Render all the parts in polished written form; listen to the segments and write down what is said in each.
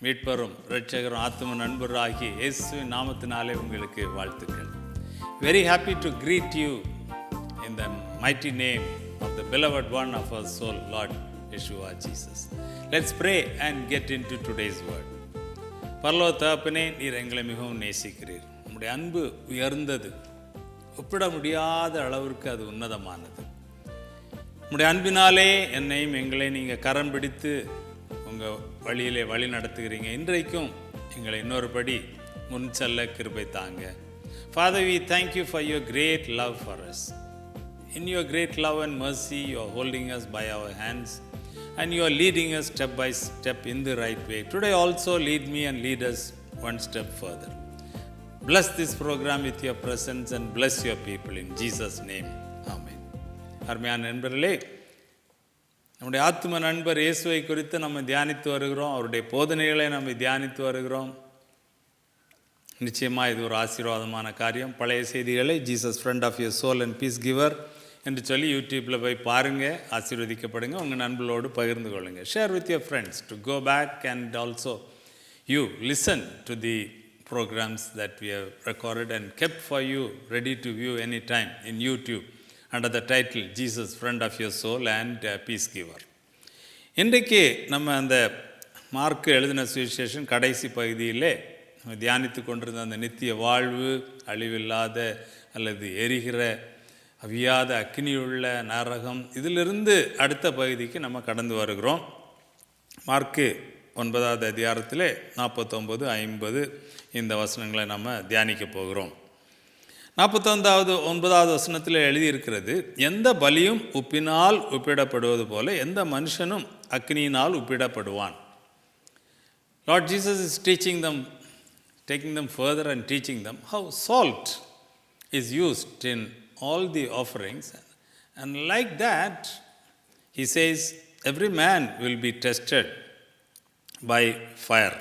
மீட்பரும் இரட்சகரும் ஆத்தும நண்பரும் ஆகிய இயேசுவின் நாமத்தினாலே உங்களுக்கு வாழ்த்துக்கள். Very happy to greet you in the mighty name of the beloved one of our soul, Lord Yeshua Jesus. Let's pray and get into today's word. பரலோக தகப்பனே, நீர் எங்களை மிகவும் நேசிக்கிறீர். உம்முடைய அன்பு உயர்ந்தது, ஒப்பிட முடியாத அளவிற்கு அது உன்னதமானது. உம்முடைய அன்பினாலே என்னையும் எங்களையும் நீங்கள் கரம் பிடித்து உங்கள் வழியிலே வழி நடத்துகிறீங்க. இன்றைக்கும் எங்களை இன்னொரு படி முன் செல்ல கிருபை தாங்க. Father, we thank you for your great love for us. In your great love and mercy, you are holding us by our hands and you are leading us step by step in the right way. Today also lead me and lead us one step further. Bless this program with your presence and bless your people in Jesus' name. Amen. அருமையான நண்பர்களே, நம்முடைய ஆத்தும நண்பர் இயேசுவை குறித்து நம்ம தியானித்து வருகிறோம். அவருடைய போதனைகளை நம்ம தியானித்து வருகிறோம். நிச்சயமாக இது ஒரு ஆசீர்வாதமான காரியம். பழைய செய்திகளை Jesus friend of your soul and peace giver என்று சொல்லி யூடியூப்பில் போய் பாருங்கள், ஆசீர்வதிக்கப்படுங்க, உங்கள் நண்பர்களோடு பகிர்ந்து கொள்ளுங்கள். Share with your friends to go back and also you listen to the programs that we have recorded and kept for you ready to view anytime in YouTube under the title Jesus Friend of Your Soul and Peace Giver. இன்றைக்கு நம்ம அந்த mark எழுதின சுவிசேஷன் கடைசி பகுதியிலே தியானித்து கொண்டிருந்த அந்த நித்திய வாழ்வு, அழிவில்லாத அல்லது எரிகிற அவியாத அக்னியுள்ள நரகம், இதிலிருந்து அடுத்த பகுதிக்கு நம்ம கடந்து வருகிறோம். மார்க்கு 9வது அதிகாரத்திலே 49, 50 இந்த வசனங்களை நம்ம தியானிக்க போகிறோம். 49வது வசனத்தில் எழுதியிருக்கிறது, எந்த பலியும் உப்பினால் ஒப்பிடப்படுவது போல எந்த மனுஷனும் அக்னியினால் ஒப்பிடப்படுவான். Lord Jesus is teaching them, taking them further and teaching them how salt is used in all the offerings, and like that he says every man will be tested by fire.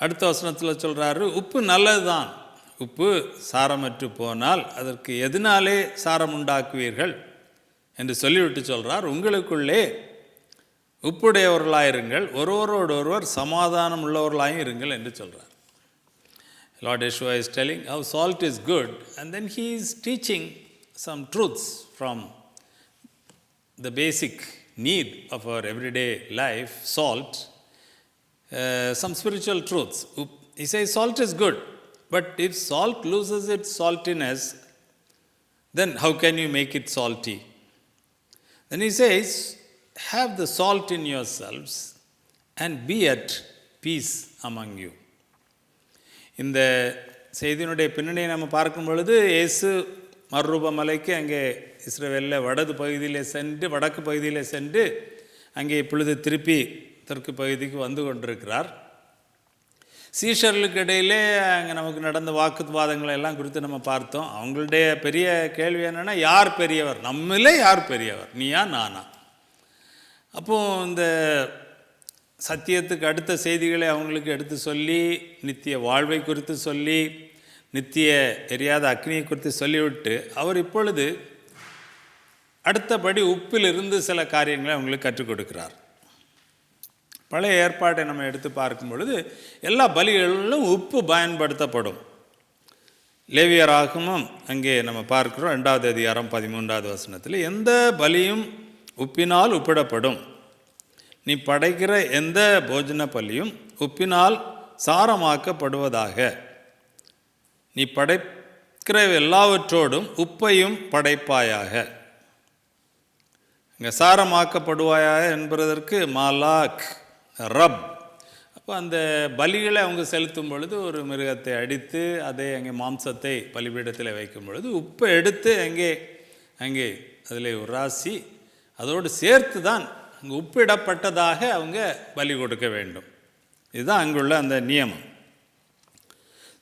அடுத்த வசனத்தில் சொல்கிறாரு, உப்பு நல்லது தான், உப்பு சாரமற்று போனால் அதற்கு எதனாலே சாரம் உண்டாக்குவீர்கள் என்று சொல்லிவிட்டு சொல்கிறார், உங்களுக்குள்ளே உப்புடையவர்களாயிருங்கள், ஒருவரோடு ஒருவர் சமாதானம் உள்ளவர்களாயும் இருங்கள் என்று சொல்கிறார். Lord Yeshua is telling how salt is good, and then he is teaching some truths from the basic need of our everyday life, salt. Some spiritual truths. He says salt is good, but if salt loses its saltiness, then how can you make it salty? Then he says, have the salt in yourselves and be at peace among you. இந்த செய்தியினுடைய பின்னணியை நம்ம பார்க்கும் பொழுது, இயேசு மறுரூப மலைக்கு அங்கே இஸ்ரவேலில் வடக்கு பகுதியிலே சென்று அங்கே இப்பொழுது திருப்பி தெற்கு பகுதிக்கு வந்து கொண்டிருக்கிறார். சீஷர்களுக்கு இடையிலே அங்கே நமக்கு நடந்த வாக்குவாதங்களை எல்லாம் குறித்து நம்ம பார்த்தோம். அவங்களுடைய பெரிய கேள்வி என்னென்னா, யார் பெரியவர், நம்மளே யார் பெரியவர், நீயா நானா? அப்போது இந்த சத்தியத்துக்கு அடுத்த செய்திகளை அவங்களுக்கு எடுத்து சொல்லி, நித்திய வாழ்வை குறித்து சொல்லி, நித்திய எரியாத அக்னியை குறித்து சொல்லிவிட்டு அவர் இப்பொழுது அடுத்தபடி உப்பிலிருந்து சில காரியங்களை அவங்களுக்கு கற்றுக் கொடுக்கிறார். பழைய ஏற்பாட்டை நம்ம எடுத்து பார்க்கும் பொழுது எல்லா பலிகளிலும் உப்பு பயன்படுத்தப்படும். லேவியராகமும் அங்கே நம்ம பார்க்கிறோம் 2வது அதிகாரம் 13வது வசனத்தில், எந்த பலியும் உப்பினால் உப்பிடப்படும், நீ படைக்கிற எந்த போஜன பலியும் உப்பினால் சாரமாக்கப்படுவதாக, நீ படைக்கிற எல்லாவற்றோடும் உப்பையும் படைப்பாயாக. இங்கே சாரமாக்கப்படுவாயாக என்பதற்கு மாலாக், ரப். அப்போ அந்த பலிகளை அவங்க செலுத்தும் பொழுது ஒரு மிருகத்தை அடித்து அதை அங்கே மாம்சத்தை பலிபீடத்தில் வைக்கும் பொழுது உப்பை எடுத்து அங்கே அதில் உராசி அதோடு சேர்த்து தான் அங்கே உப்பிடப்பட்டதாக அவங்க பலி கொடுக்க வேண்டும். இதுதான் அங்குள்ள அந்த நியமம்.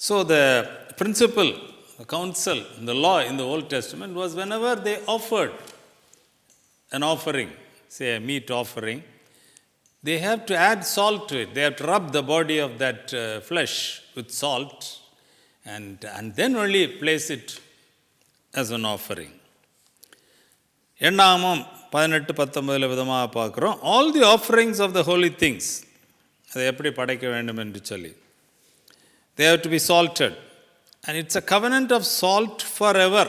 So the principle, council, the law in the Old Testament was whenever they offered an offering, say a meat offering, they have to add salt to it. They have to rub the body of that flesh with salt and then only place it as an offering. எண்ணாகமம் 18-19 விதமாக பார்க்குறோம். All the offerings of the holy things, அதை எப்படி படைக்க வேண்டும் என்று சொல்லி. They have to be salted. And it's a covenant of salt forever.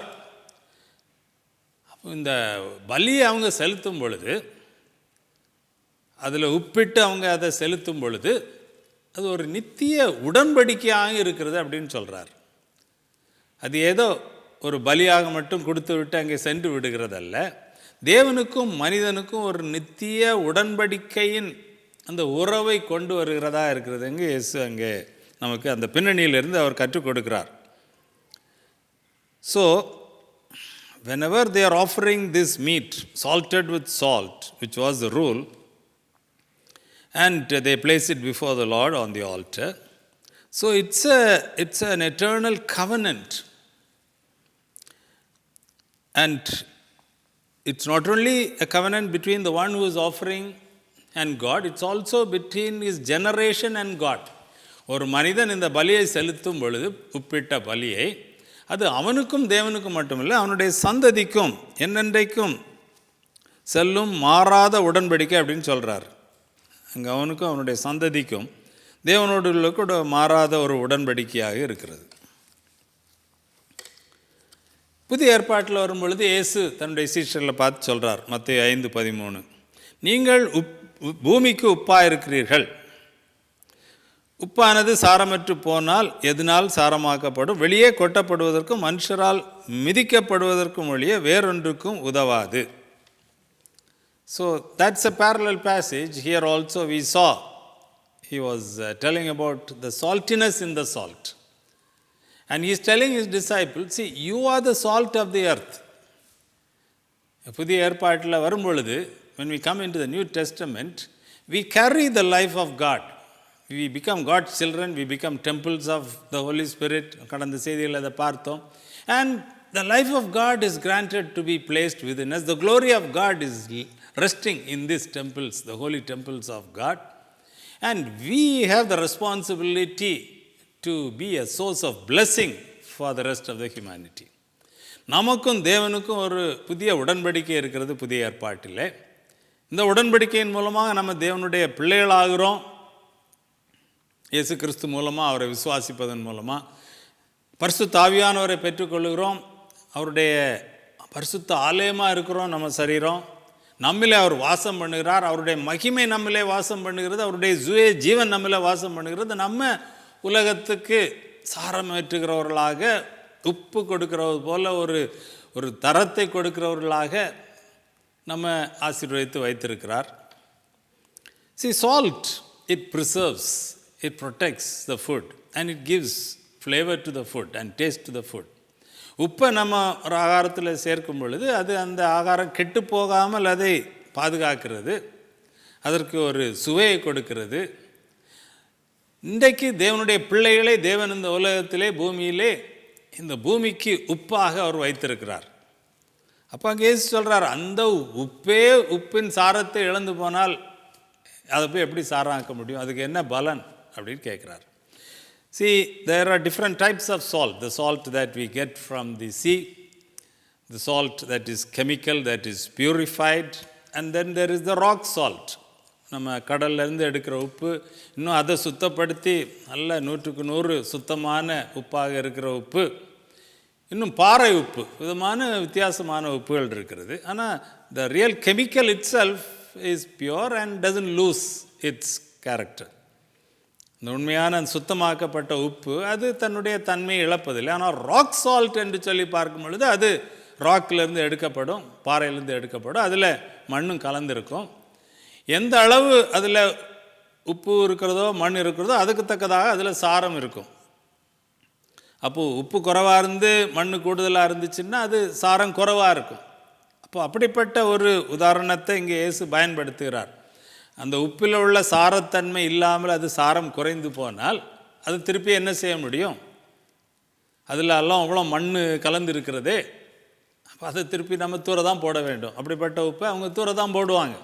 அப்போ இந்த பலியை அவங்க செலுத்தும் பொழுது, அதில் உப்பிட்டு அவங்க அதை செலுத்தும் பொழுது, அது ஒரு நித்திய உடன்படிக்கையாக இருக்கிறது அப்படின்னு சொல்கிறார். அது ஏதோ ஒரு பலியாக மட்டும் கொடுத்து விட்டு அங்கே சென்று விடுகிறதல்ல, தேவனுக்கும் மனிதனுக்கும் ஒரு நித்திய உடன்படிக்கையின் அந்த உறவை கொண்டு வருகிறதா இருக்கிறது. அங்கே இயேசு அங்கே நமக்கு அந்த பின்னணியிலிருந்து அவர் கற்றுக் கொடுக்கிறார். So whenever they are offering this meat salted with salt, which was the rule, and they place it before the Lord on the altar, so it's an eternal covenant. And it's not only a covenant between the one who is offering and God, it's also between his generation and God. ஒரு மனிதன் இந்த பலியை செலுத்தும் பொழுது, உப்பிட்ட பலியை, அது அவனுக்கும் தேவனுக்கும் மட்டுமில்லை, அவனுடைய சந்ததிக்கும் என்னென்றைக்கும் செல்லும் மாறாத உடன்படிக்கை அப்படின்னு சொல்கிறார். அங்கே அவனுக்கும் அவனுடைய சந்ததிக்கும் தேவனோடு உள்ள கூட மாறாத ஒரு உடன்படிக்கையாக இருக்கிறது. புதிய ஏற்பாட்டில் வரும் பொழுது இயேசு தன்னுடைய சீஷர்களை பார்த்து சொல்கிறார், மத்தேயு 5:13, நீங்கள் பூமிக்கு உப்பாக இருக்கிறீர்கள். உப்பானது சாரமற்று போனால் எதனால் சாரமாக்கப்படும்? வெளியே கொட்டப்படுவதற்கும் மனுஷரால் மிதிக்கப்படுவதற்கும் ஒழிய வேறொன்றுக்கும் உதவாது. So that's a parallel passage. Here also we saw, he was telling about the saltiness in the salt. And he is telling his disciples, see, you are the salt of the earth. புதிய ஏற்பாட்டில் வரும் பொழுது, when we come into the New Testament, we carry the life of God. We become God's children, we become temples of the Holy Spirit. கடந்த செய்தியில் அதை பார்த்தோம். And the life of God is granted to be placed within us. The glory of God is resting in these temples, the holy temples of God. And we have the responsibility to be a source of blessing for the rest of the humanity. நமக்கும் தேவனுக்கும் ஒரு புதிய உடன்படிக்கை இருக்கிறது புதிய ஏற்பாட்டில். இந்த உடன்படிக்கையின் மூலமாக நம்ம தேவனுடைய பிள்ளைகளாகிறோம். இயேசு கிறிஸ்து மூலமாக அவரை விசுவாசிப்பதன் மூலமாக பரிசுத்த ஆவியானவரை பெற்றுக்கொள்கிறோம். அவருடைய பரிசுத்த ஆலயமாக இருக்கிறோம். நம்ம சரீரம் நம்மளே அவர் வாசம் பண்ணுகிறார். அவருடைய மகிமை நம்மளே வாசம் பண்ணுகிறது. அவருடைய ஜீவன் நம்மளே வாசம் பண்ணுகிறது. நம்ம உலகத்துக்கு சாரம் ஏற்றுகிறவர்களாக, உப்பு கொடுக்கிறவது போல ஒரு தரத்தை கொடுக்கிறவர்களாக நம்ம ஆசீர்வதித்து வைத்திருக்கிறார். See, salt, it preserves, it protects the food and it gives flavor to the food and taste to the food. உப்பை நம்ம ஒரு ஆகாரத்தில் சேர்க்கும் பொழுது அது அந்த ஆகாரம் கெட்டு போகாமல் அதை பாதுகாக்கிறது, அதற்கு ஒரு சுவையை கொடுக்கிறது. இன்றைக்கு தேவனுடைய பிள்ளைகளை தேவன் இந்த உலகத்திலே பூமியிலே இந்த பூமிக்கு உப்பாக அவர் வைத்திருக்கிறார். அப்போ அங்கே இயேசு சொல்கிறார், அந்த உப்பின் சாரத்தை இழந்து போனால் அதை போய் எப்படி சாரமாக்க முடியும்? அதுக்கு என்ன பலன் அப்படின்னு கேட்குறார். See, there are different types of salt. The salt that we get from the sea, the salt that is chemical, that is purified, and then there is the rock salt. நம்ம கடல்லேருந்து எடுக்கிற உப்பு, இன்னும் அதை சுத்தப்படுத்தி நல்ல 100க்கு 100 சுத்தமான உப்பாக இருக்கிற உப்பு, இன்னும் பாறை உப்பு, வித்தியாசமான உப்புகள் இருக்கிறது. ஆனால் the real chemical itself is pure and doesn't lose its character. இந்த உண்மையான சுத்தமாக்கப்பட்ட உப்பு அது தன்னுடைய தன்மையை இழப்பதில்லை. ஆனால் ராக் சால்ட் என்று சொல்லி பார்க்கும் பொழுது அது ராக்கிலேருந்து எடுக்கப்படும், பாறையிலேருந்து எடுக்கப்படும், அதில் மண்ணும் கலந்துருக்கும். எந்த அளவு அதில் உப்பு இருக்கிறதோ மண் இருக்கிறதோ அதுக்கு தக்கதாக அதில் சாரம் இருக்கும். அப்போது உப்பு குறைவாக இருந்து மண் கூடுதலாக இருந்துச்சுன்னா அது சாரம் குறைவாக இருக்கும். அப்போ அப்படிப்பட்ட ஒரு உதாரணத்தை இங்கே இயேசு பயன்படுத்துகிறார். அந்த உப்பில் உள்ள சாரத்தன்மை இல்லாமல் அது சாரம் குறைந்து போனால் அது திருப்பி என்ன செய்ய முடியும்? அதில் எல்லாம் அவ்வளோ மண் கலந்து இருக்கிறதே, அப்போ அதை திருப்பி நம்ம தூர தான் போட வேண்டும். அப்படிப்பட்ட உப்பை அவங்க தூர தான் போடுவாங்க.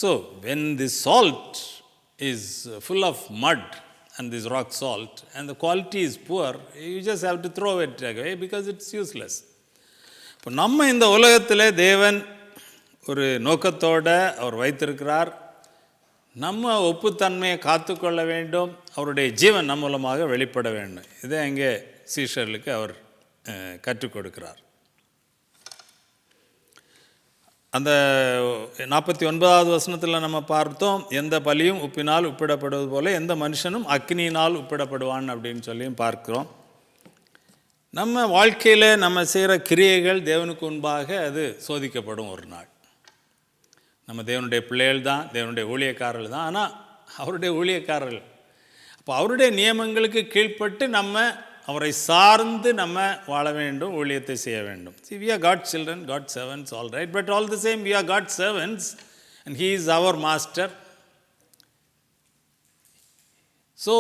So when the salt is full of mud and this rock salt and the quality is poor, you just have to throw it away because it's useless. இப்போ நம்ம இந்த உலகத்தில் தேவன் ஒரு நோக்கத்தோடு அவர் வைத்திருக்கிறார். நம்ம ஒப்புத்தன்மையை காத்துக்கொள்ள வேண்டும், அவருடைய ஜீவன் நம் மூலமாக வெளிப்பட வேண்டும். இதை அங்கே சீஷர்களுக்கு அவர் கற்றுக் கொடுக்கிறார். அந்த 49வது வசனத்தில் நம்ம பார்த்தோம், எந்த பலியும் உப்பினால் உப்பிடப்படுவது போல எந்த மனுஷனும் அக்னியினால் உப்பிடப்படுவான் அப்படின்னு சொல்லியும் பார்க்கிறோம். நம்ம வாழ்க்கையில் நம்ம செய்கிற கிரியைகள் தேவனுக்கு முன்பாக அது சோதிக்கப்படும் ஒரு நாள். நம்ம தேவனுடைய பிள்ளைகள் தான், தேவனுடைய ஊழியக்காரர்கள் தான், ஆனால் அவருடைய ஊழியக்காரர்கள். அப்போ அவருடைய நியமங்களுக்கு கீழ்ப்பட்டு நம்ம அவரை சார்ந்து நம்ம வாழ வேண்டும், ஊழியத்தை செய்ய வேண்டும். See, we are God's children, God's servants, all right, but all the same we are God's servants and He is our master. So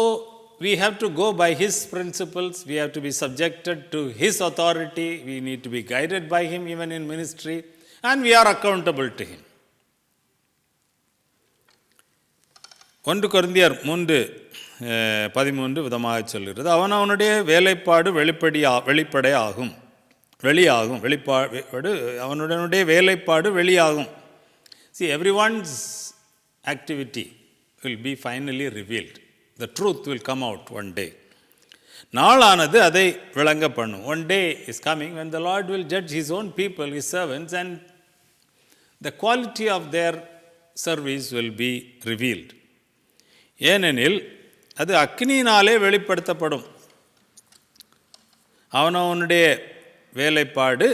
we have to go by His principles, we have to be subjected to His authority, we need to be guided by Him even in ministry, and we are accountable to Him. 1 கொரிந்தியர் 3:13 விதமாக சொல்கிறது, அவனுடைய வேலைப்பாடு வெளியாகும். அவனுடைய வேலைப்பாடு வெளியாகும். See, everyone's activity will be finally revealed. The truth will come out one day. நாளானது அதை விளங்க பண்ணும். One day is coming when the Lord will judge His own people, His servants, and the quality of their service will be revealed. ஏனெனில் அது அக்னியினாலே வெளிப்படுத்தப்படும். அவனவனுடைய வேலைப்பாடு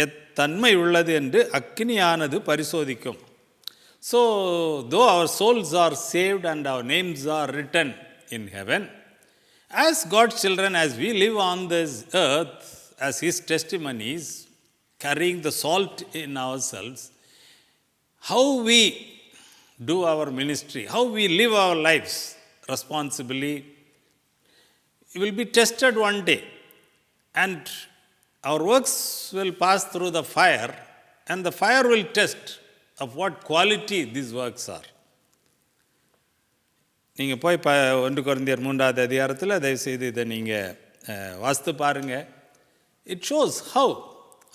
எத்தன்மை உள்ளது என்று அக்னியானது பரிசோதிக்கும். So, though our souls are saved and our names are written in heaven, as God's children, as we live on this earth as His testimonies, carrying the salt in ourselves, how we do our ministry, how we live our lives responsibly, it will be tested one day, and our works will pass through the fire, and the fire will test of what quality these works are. நீங்கள் போய் 1 கொரிந்தியர் 3வது அதிகாரத்தில் தயவுசெய்து இதை நீங்கள் வாசித்து பாருங்கள். It shows how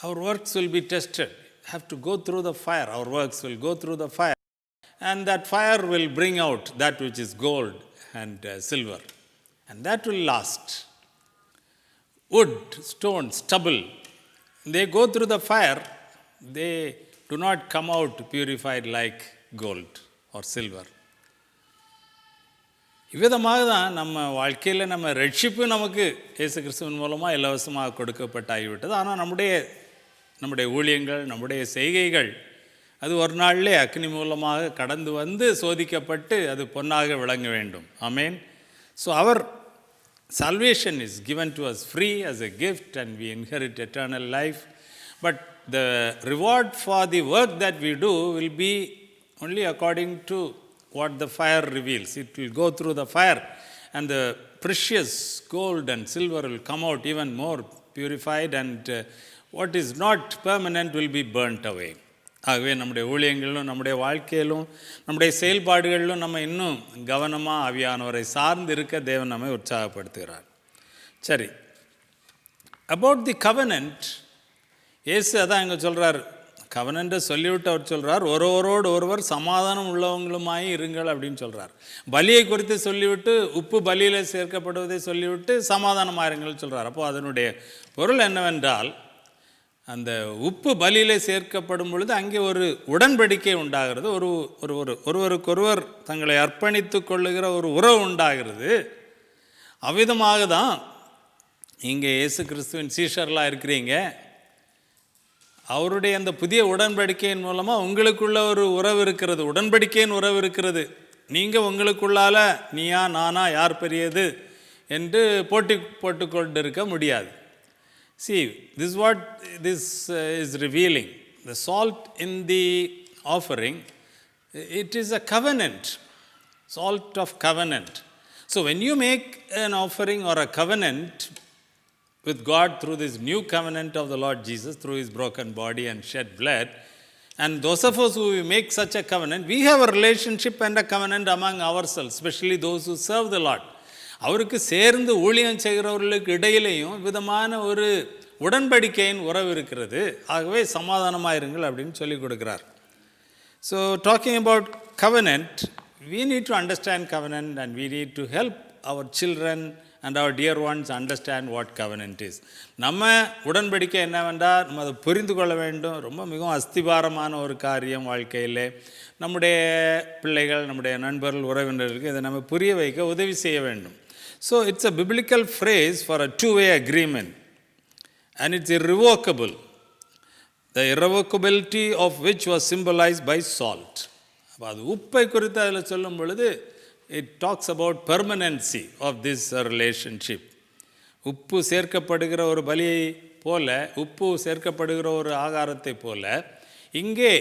our works will be tested. Have to go through the fire. Our works will go through the fire, and that fire will bring out that which is gold and silver, and that will last. Wood, stone, stubble, they go through the fire, they do not come out purified like gold or silver. இவ்விதமாக தான் நம்ம வாழ்க்கையில் நம்ம ரட்சிப்பு நமக்கு இயேசு கிறிஸ்துவின் மூலமாக இலவசமாக கொடுக்கப்பட்டாகிவிட்டது. ஆனால் நம்முடைய ஊழியங்கள், நம்முடைய செய்கைகள் அது ஒரு நாளிலே அக்னி மூலமாக கடந்து வந்து சோதிக்கப்பட்டு அது பொன்னாக விளங்க வேண்டும். ஆமென். ஸோ அவர் salvation is given to us free as a gift, and we inherit eternal life. But the reward for the work that we do will be only according to what the fire reveals. It will go through the fire, and the precious gold and silver will come out even more purified, and what is not permanent will be burnt away. ஆகவே நம்முடைய ஊழியங்களிலும் நம்முடைய வாழ்க்கையிலும் நம்முடைய செயல்பாடுகளிலும் நம்ம இன்னும் கவனமாக ஆவியானவரை சார்ந்து இருக்க தேவன் நம்மை உற்சாகப்படுத்துகிறார். சரி, அபவுட் தி கவனன்ட், இயேசு அதான் இங்கே சொல்கிறார். கவனன்ட்டை சொல்லிவிட்டு அவர் சொல்கிறார், ஒருவரோடு ஒருவர் சமாதானம் உள்ளவங்களுமாய் இருங்கள் அப்படின்னு சொல்கிறார். பலியை குறித்து சொல்லிவிட்டு, உப்பு பலியில் சேர்க்கப்படுவதை சொல்லிவிட்டு சமாதானமாக இருங்கள் சொல்கிறார். அப்போது அதனுடைய பொருள் என்னவென்றால், அந்த உப்பு பலியிலே சேர்க்கப்படும் பொழுது அங்கே ஒரு உடன்படிக்கை உண்டாகிறது, ஒருவருக்கொருவர் தங்களை அர்ப்பணித்து கொள்ளுகிற ஒரு உறவு உண்டாகிறது. அவ்விதமாக தான் இங்கே இயேசு கிறிஸ்துவின் சீஷர்களாக இருக்கிறீங்க. அவருடைய அந்த புதிய உடன்படிக்கையின் மூலமாக உங்களுக்குள்ள ஒரு உறவு இருக்கிறது, உடன்படிக்கையின் உறவு இருக்கிறது. நீங்கள் உங்களுக்குள்ளால் நீயா நானா யார் பெரியது என்று போட்டுக்கொண்டு இருக்க முடியாது. See, this is what this is revealing. The salt in the offering, it is a covenant, salt of covenant. So when you make an offering or a covenant with God through this new covenant of the Lord Jesus, through His broken body and shed blood, and those of us who make such a covenant, we have a relationship and a covenant among ourselves, especially those who serve the Lord. அவருக்கு சேர்ந்து ஊழியம் செய்கிறவர்களுக்கு இடையிலையும் விதமான ஒரு உடன்படிக்கையின் உறவு இருக்கிறது. ஆகவே சமாதானமாக இருங்கள் அப்படின்னு சொல்லி கொடுக்குறார். So talking about covenant, we need to understand covenant and we need to help our children and our dear ones understand what covenant is. நம்ம உடன்படிக்கை என்னவென்றால் நம்ம அதை புரிந்து கொள்ள வேண்டும். ரொம்ப மிகவும் அஸ்திபாரமான ஒரு காரியம் வாழ்க்கையில். நம்முடைய பிள்ளைகள், நம்முடைய நண்பர்கள், உறவினர்களுக்கு இதை நம்ம புரிய வைக்க உதவி செய்ய வேண்டும். So it's a biblical phrase for a two-way agreement and it's irrevocable. The irrevocability of which was symbolized by salt. அப்போ அது உப்பை குறித்து அதில் சொல்லும் பொழுது it talks about permanency of this relationship. உப்பு சேர்க்கப்படுகிற ஒரு பலியை போல, உப்பு சேர்க்கப்படுகிற ஒரு ஆகாரத்தை போல, இங்கே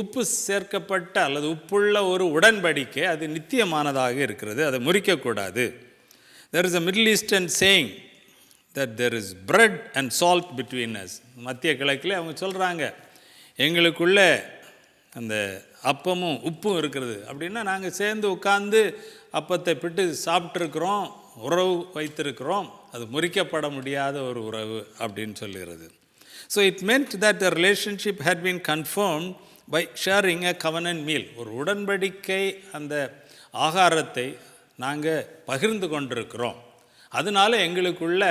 உப்பு சேர்க்கப்பட்ட அல்லது உப்புள்ள ஒரு உடன்படிக்கை அது நித்தியமானதாக இருக்கிறது, அதை முறிக்கக்கூடாது. There is a Middle Eastern saying that there is bread and salt between us. மத்திய கிழக்கில் அவங்க சொல்கிறாங்க, எங்களுக்குள்ள அந்த அப்பமும் உப்பும் இருக்கிறது. அப்படின்னா நாங்கள் சேர்ந்து உட்கார்ந்து அப்பத்தை பிட்டு சாப்பிட்ருக்கிறோம், உறவு வைத்திருக்கிறோம், அது முறிக்கப்பட முடியாத ஒரு உறவு அப்படின்னு சொல்லுகிறது. So it meant that the relationship had been confirmed by sharing a covenant meal. ஒரு உடன்படிக்கை அந்த ஆகாரத்தை நாங்கள் பகிர்ந்து கொண்டிருக்கிறோம், அதனால எங்களுக்குள்ள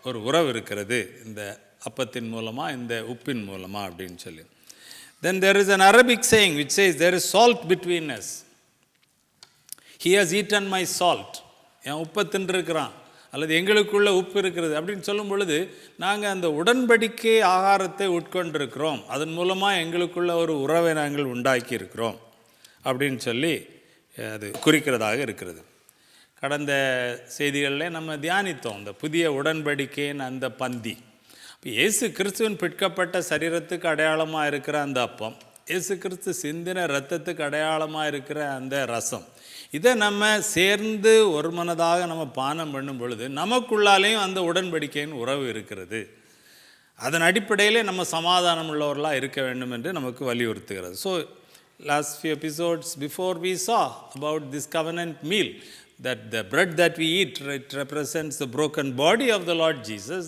ஒரு உறவு இருக்கிறது இந்த அப்பத்தின் மூலமாக, இந்த உப்பின் மூலமாக அப்படின்னு சொல்லி. Then there is an Arabic saying which says there is salt between us. He has eaten my salt. என் உப்பை தின்றிருக்கிறான், அல்லது எங்களுக்குள்ள உப்பு இருக்கிறது அப்படின்னு சொல்லும் பொழுது நாங்கள் அந்த உடன்படிக்கை ஆகாரத்தை உட்கொண்டிருக்கிறோம், அதன் மூலமாக எங்களுக்குள்ள ஒரு உறவை நாங்கள் உண்டாக்கி இருக்கிறோம் அப்படின்னு சொல்லி அது குறிக்கிறதாக இருக்கிறது. கடந்த செய்திகளில் நம்ம தியானித்தோம் இந்த புதிய உடன்படிக்கையின் அந்த பந்தி. இப்போ இயேசு கிறிஸ்துவின் பிற்கப்பட்ட சரீரத்துக்கு அடையாளமாக இருக்கிற அந்த அப்பம், இயேசு கிறிஸ்து சிந்தின இரத்தத்துக்கு அடையாளமாக இருக்கிற அந்த ரசம், இதை நம்ம சேர்ந்து ஒரு மனதாக நம்ம பானம் பண்ணும் பொழுது நமக்குள்ளாலேயும் அந்த உடன்படிக்கையின் உறவு இருக்கிறது. அதன் அடிப்படையிலே நம்ம சமாதானம் உள்ளவர்களாக இருக்க வேண்டும் என்று நமக்கு வலியுறுத்துகிறது. So last few episodes before we saw about this covenant meal, that the bread that we eat, it represents the broken body of the Lord Jesus.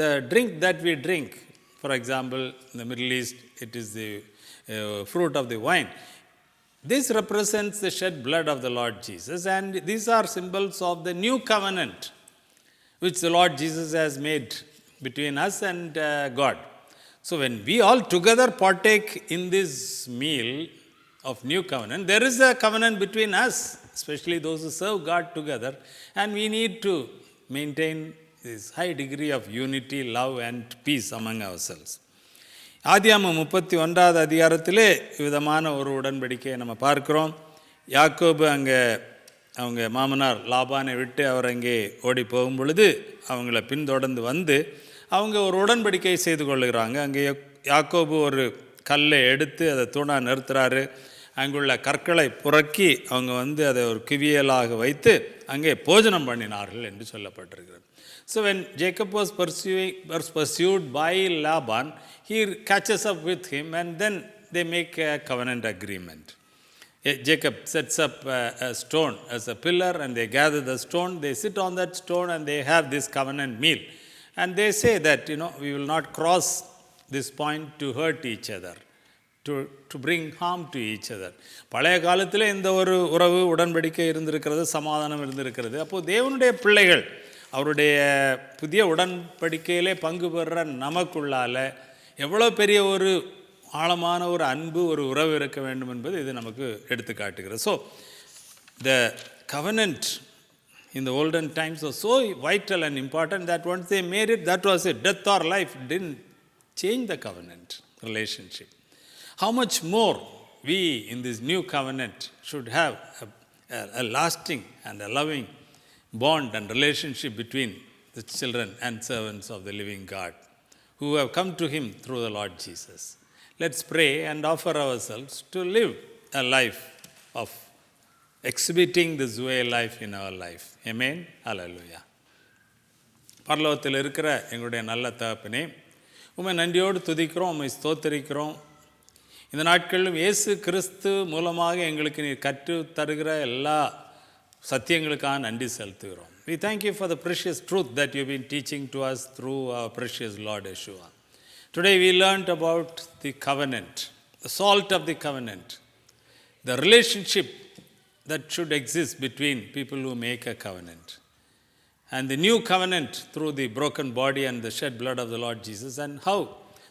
The drink that we drink, for example, in the Middle East, it is the fruit of the wine. This represents the shed blood of the Lord Jesus, and these are symbols of the new covenant which the Lord Jesus has made between us and God. So when we all together partake in this meal of new covenant, there is a covenant between us, especially those who serve God together, and we need to maintain this high degree of unity, love and peace among ourselves. ஆதியாகமம் 31வது அதிகாரத்திலே விதமான ஒரு உடன்படிக்கையை நம்ம பார்க்கிறோம். யாக்கோபு அங்கே அவங்க மாமனார் லாபானை விட்டு அவர் அங்கே ஓடி போகும் பொழுது அவங்கள பின்தொடர்ந்து வந்து அவங்க ஒரு உடன்படிக்கை செய்து கொள்ளுகிறாங்க. அங்கே யாக்கோபு ஒரு கல்லை எடுத்து அதை தூணா நிறுத்துறாரு. அங்குள்ள கற்களை புரக்கி அவங்க வந்து அதை ஒரு குவியலாக வைத்து அங்கே போஜனம் பண்ணினார்கள் என்று சொல்லப்பட்டிருக்கிறது. So when Jacob was pursued by Laban, he catches up with him and then they make a covenant agreement. Jacob sets up a stone as a pillar and they gather the stone, they sit on that stone and they have this covenant meal. And they say that, we will not cross this point to hurt each other, to bring harm to each other. பழைய காலத்தில் இந்த ஒரு உறவு உடன்படிக்கை இருந்திருக்கிறது, சமாதானம் இருந்திருக்கிறது. அப்போது தேவனுடைய பிள்ளைகள் அவருடைய புதிய உடன்படிக்கையிலே பங்கு பெறுற நமக்குள்ளால் எவ்வளோ பெரிய ஒரு ஆழமான ஒரு அன்பு, ஒரு உறவு இருக்க வேண்டும் என்பது இது நமக்கு எடுத்து காட்டுகிறது. So the covenant in the olden times was so vital and important that once they made it, that was it. Death or life didn't change the covenant relationship. How much more we in this new covenant should have a lasting and a loving bond and relationship between the children and servants of the living God who have come to him through the Lord Jesus. Let's pray and offer ourselves to live a life of exhibiting the Zoe life in our life. Amen. Hallelujah. பரலோகத்தில் இருக்கிற எங்களுடைய நல்ல தகப்பனே, உம்மை நன்றியோடு துதிக்கிறோம், உம்மை ஸ்தோத்திரிக்கிறோம். இந்த நாட்களிலும் இயேசு கிறிஸ்து மூலமாக எங்களுக்கு நீர் கற்று தருகிற எல்லா சத்தியங்களுக்காக நன்றி செலுத்துகிறோம். We thank you for the precious truth that you've been teaching to us through our precious Lord Yeshua. Today we learned about the covenant, the salt of the covenant, the relationship that should exist between people who make a covenant. And the new covenant through the broken body and the shed blood of the Lord Jesus, and how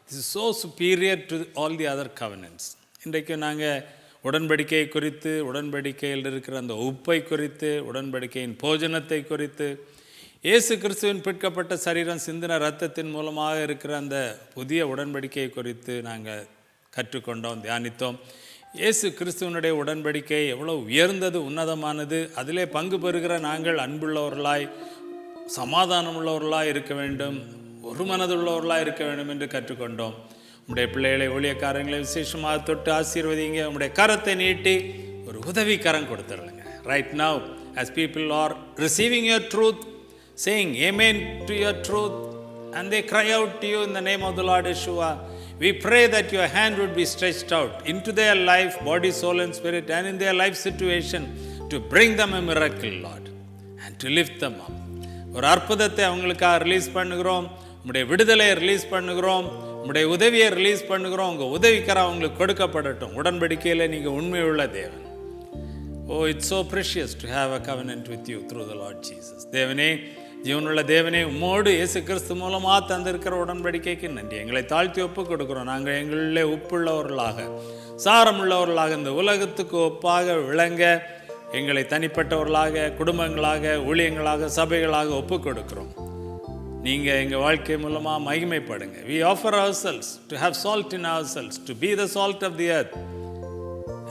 this is so superior to all the other covenants. இன்றைக்கு நாங்கள் உடன்படிக்கை குறித்து, உடன்படிக்கையில் இருக்கிற அந்த உப்பை குறித்து, உடன்படிக்கையின் போஜனத்தை குறித்து, இயேசு கிறிஸ்துவின் பிற்கப்பட்ட சரீரம் சிந்தின இரத்தத்தின் மூலமாக இருக்கிற அந்த புதிய உடன்படிக்கை குறித்து நாங்கள் கற்றுக்கொண்டோம், தியானித்தோம். இயேசு கிறிஸ்துவனுடைய உடன்படிக்கை எவ்வளோ உயர்ந்தது, உன்னதமானது. அதிலே பங்கு பெறுகிற நாங்கள் அன்புள்ளவர்களாய், சமாதானம் உள்ளவர்களாய் இருக்க வேண்டும், ஒரு மனதுள்ளவர்களாய் இருக்க வேண்டும் என்று கற்றுக்கொண்டோம். உங்களுடைய பிள்ளைகளை, ஊழியக்காரங்களை விசேஷமாக தொட்டு ஆசீர்வதிங்க. உங்களுடைய கரத்தை நீட்டி ஒரு உதவி கரம் கொடுத்துருங்க. Right now as people are receiving your truth, saying amen to your truth, and they cry out to you in the name of the Lord Yeshua, we pray that your hand would be stretched out into their life, body, soul and spirit, and in their life situation to bring them a miracle, Lord, and to lift them up. ஒரு அற்புதத்தை அவங்களுக்காக release பண்ணுகிறோம். உங்களுடைய விடுதலையை release பண்ணுகிறோம். உங்களுடைய உதவியை release பண்ணுகிறோம். உங்கள் உதவிக்கரம் அவங்களுக்கு கொடுக்கப்படட்டும். உடன்படிக்கையில் நீங்கள் உண்மையுள்ள தேவன். Oh, it's so precious to have a covenant with you through the Lord Jesus. தேவனே, ஜீவனுள்ள தேவனே, உம்மோடு இயேசு கிறிஸ்து மூலமாக தந்திருக்கிற உடன்படிக்கைக்கு நன்றி. எங்களை தாழ்த்தி ஒப்பு கொடுக்குறோம். நாங்கள் எங்களிலே உப்புள்ளவர்களாக, சாரமுள்ளவர்களாக, இந்த உலகத்துக்கு ஒப்பாக விளங்க எங்களை தனிப்பட்டவர்களாக, குடும்பங்களாக, ஊழியங்களாக, சபைகளாக ஒப்பு கொடுக்குறோம். நீங்கள் எங்கள் வாழ்க்கை மூலமாக மகிமைப்படுங்க. We offer ourselves to have salt in ourselves, to be the salt of the earth.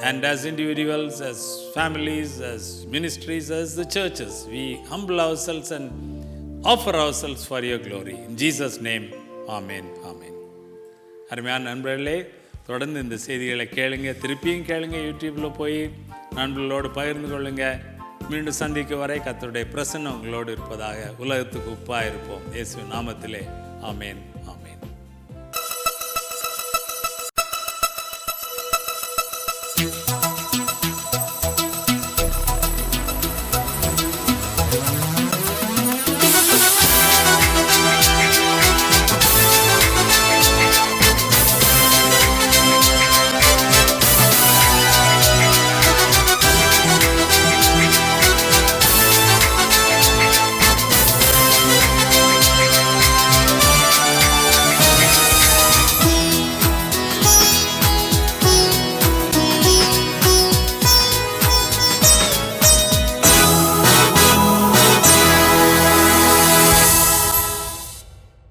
And as individuals, as families, as ministries, as the churches, we humble ourselves and offer ourselves for your glory. In Jesus' name, Amen. Amen. அருமையான நண்பர்களே, தொடர்ந்து இந்த செய்திகளை கேளுங்க, திருப்பியும் கேளுங்க. யூடியூப்பில் போய் நண்பர்களோடு பகிர்ந்து கொள்ளுங்க. மீண்டும் சந்திக்கும் வரை கர்த்தருடைய பிரசன்னம் உங்களோடு இருப்பதாக. உலகத்துக்கு உப்பாக இருப்போம். இயேசுவின் நாமத்திலே ஆமென். ஆமென்.